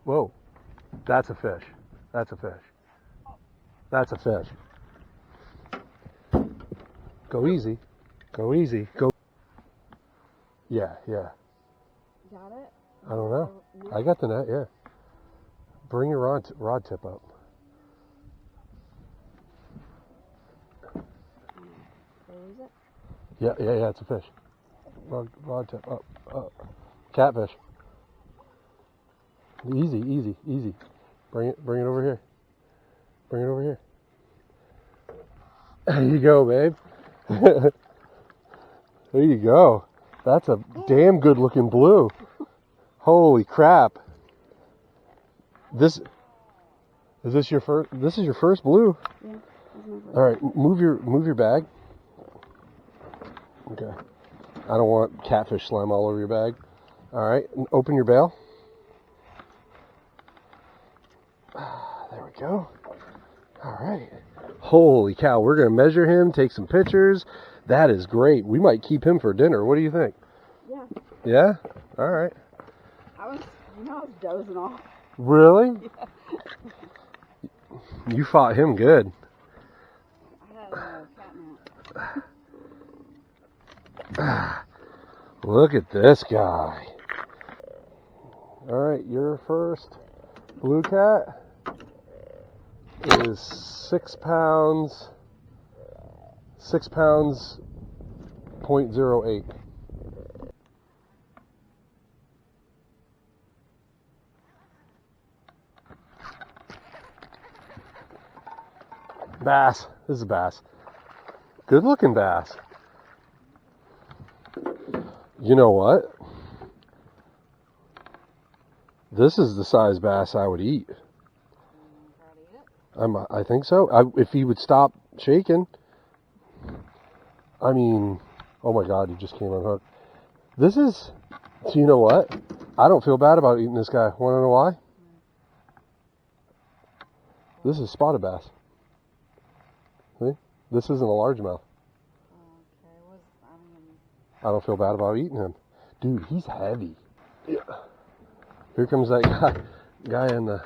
Whoa, that's a fish. That's a fish. That's a fish. Go easy. Go easy. Go. Yeah, yeah. Got it? I don't know. I got the net, yeah. Bring your rod tip up. Is it? Yeah, it's a fish. Rod tip up. Catfish. Easy. Bring it over here. Bring it over here. There you go, babe. There you go. That's a damn good looking blue. Holy crap. This is your first blue? Yeah. All right, move your bag. Okay. I don't want catfish slime all over your bag. All right, open your bail. There we go. All right. Holy cow, we're going to measure him, take some pictures. That is great. We might keep him for dinner. What do you think? Yeah. Yeah? All right. I was dozing off. Really? Yeah. You fought him good. I had a cat nap. Look at this guy. All right, your first blue cat is 6 pounds, 0.08. Bass. This is a bass. Good looking bass. You know what? This is the size bass I would eat. I think so. If he would stop shaking. I mean, oh my God, he just came unhooked. This is, so you know what? I don't feel bad about eating this guy. Want to know why? This is spotted bass. See? This isn't a largemouth. I don't feel bad about eating him. Dude, he's heavy. Yeah. Here comes that guy in the...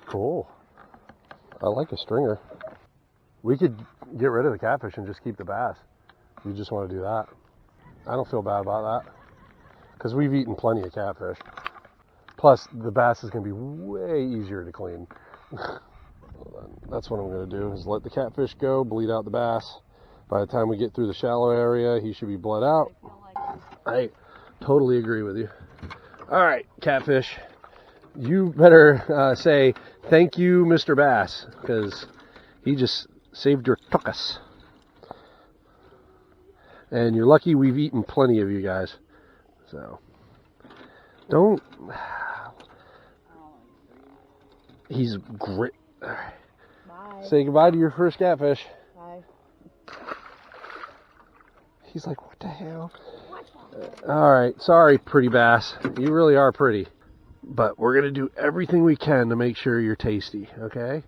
Cool. I like a stringer. We could get rid of the catfish and just keep the bass. You just want to do that. I don't feel bad about that. Because we've eaten plenty of catfish. Plus, the bass is going to be way easier to clean. That's what I'm going to do, is let the catfish go, bleed out the bass. By the time we get through the shallow area, he should be bled out. I totally agree with you. All right, catfish. You better say, thank you, Mr. Bass, because he just saved your tuckus. And you're lucky we've eaten plenty of you guys. So, don't... He's great. Bye. Say goodbye to your first catfish. Bye. He's like, what the hell? All right, sorry, pretty bass. You really are pretty. But we're going to do everything we can to make sure you're tasty, okay?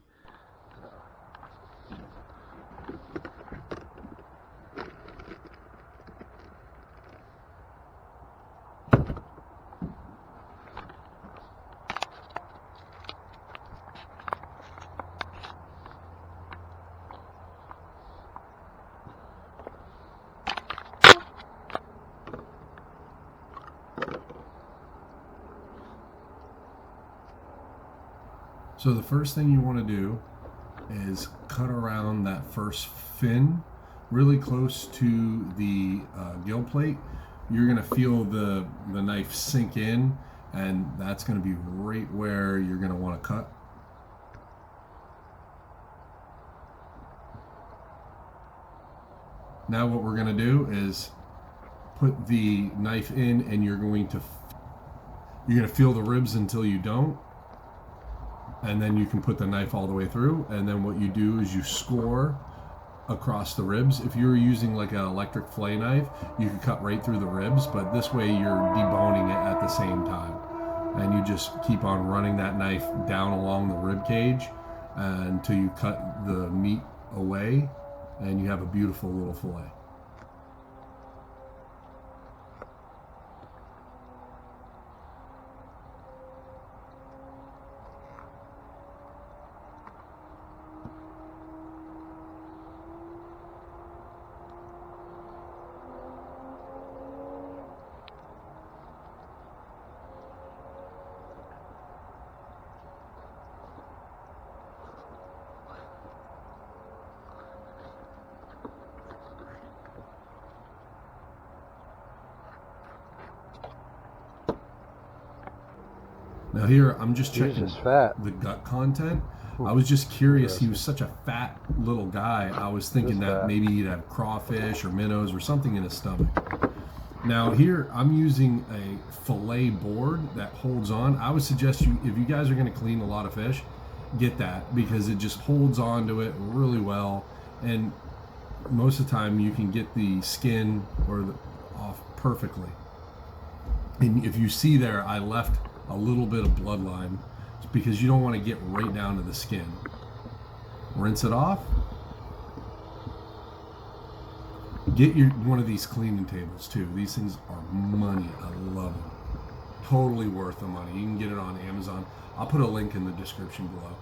So the first thing you want to do is cut around that first fin really close to the gill plate. You're going to feel the knife sink in, and that's going to be right where you're going to want to cut. Now what we're going to do is put the knife in, and you're going to feel the ribs until you don't. And then you can put the knife all the way through, and then what you do is you score across the ribs. If you're using like an electric fillet knife, you can cut right through the ribs, but this way you're deboning it at the same time. and you just keep on running that knife down along the rib cage until you cut the meat away, and you have a beautiful little fillet. Now here, I'm just checking fat. the gut content. I was just curious. He was such a fat little guy. I was thinking that maybe he'd have crawfish or minnows or something in his stomach. Now here, I'm using a fillet board that holds on. I would suggest you, if you guys are going to clean a lot of fish, get that, because it just holds on to it really well. And most of the time you can get the skin off perfectly. And if you see there, I left a little bit of bloodline because you don't want to get right down to the skin. Rinse it off. Get one of these cleaning tables too. These things are money. I love them. Totally worth the money. You can get it on Amazon. I'll put a link in the description below.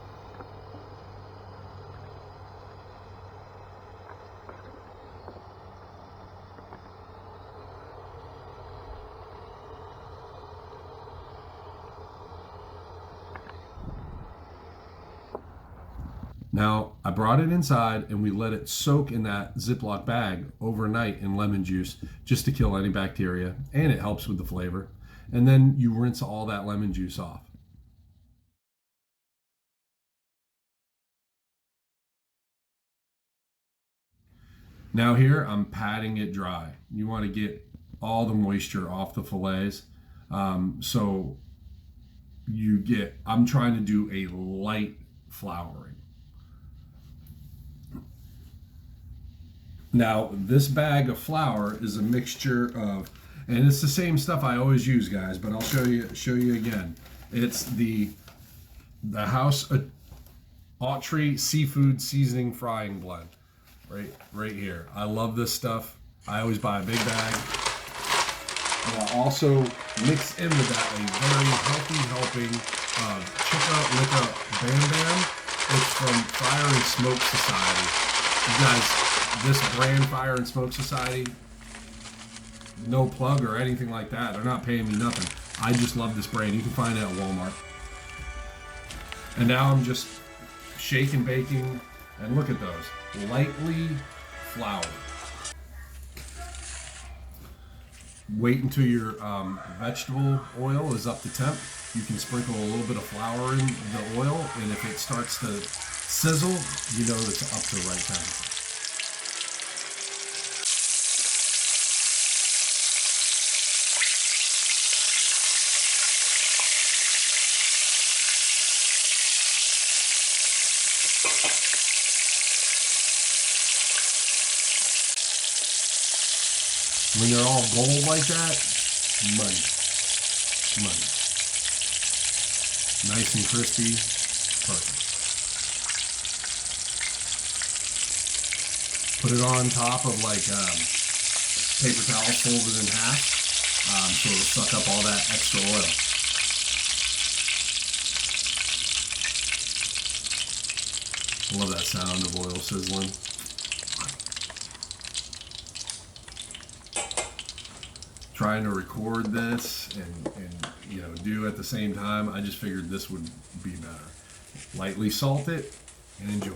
Now, I brought it inside and we let it soak in that Ziploc bag overnight in lemon juice just to kill any bacteria, and it helps with the flavor. And then you rinse all that lemon juice off. Now here, I'm patting it dry. You want to get all the moisture off the fillets. So I'm trying to do a light flouring. Now, this bag of flour is a mixture of, and it's the same stuff I always use, guys, but I'll show you again. It's the House Autry Seafood Seasoning Frying Blend, right here. I love this stuff. I always buy a big bag. And I'll also mix in with that a very healthy helping of Chicka Licka Bam Bam. It's from Fire and Smoke Society. You guys, this brand, Fire and Smoke Society, no plug or anything like that. They're not paying me nothing. I just love this brand. You can find it at Walmart. And now I'm just shaking, baking, and look at those. Lightly floured. Wait until your vegetable oil is up to temp. You can sprinkle a little bit of flour in the oil, and if it starts to sizzle, you know it's up to the right temperature. When they're all gold like that, money. Nice and crispy, perfect. Put it on top of like paper towel folded in half, so it'll suck up all that extra oil. I love that sound of oil sizzling. Trying to record this and do at the same time, I just figured this would be better. Lightly salt it and enjoy.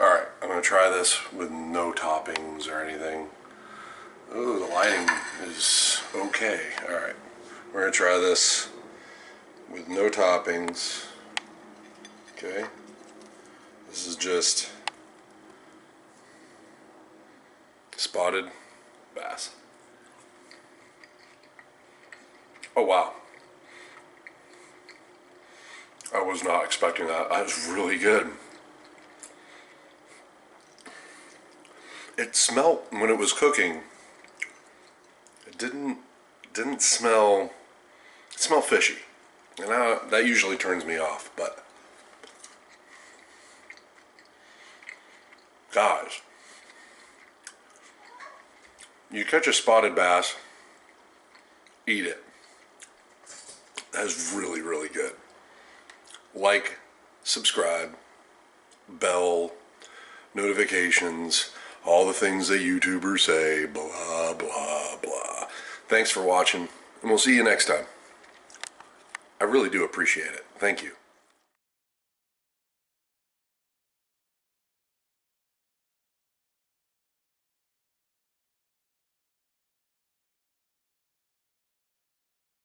Alright, I'm going to try this with no toppings or anything. Oh, the lighting is okay. Alright, we're going to try this with no toppings. Okay, this is just spotted bass. Oh wow. I was not expecting that. That was really good. It smelled, when it was cooking, it didn't smell, it smelled fishy. And that usually turns me off, but guys, you catch a spotted bass, eat it. That's really, really good. Like, subscribe, bell, notifications, all the things that YouTubers say, blah, blah, blah. Thanks for watching, and we'll see you next time. I really do appreciate it. Thank you.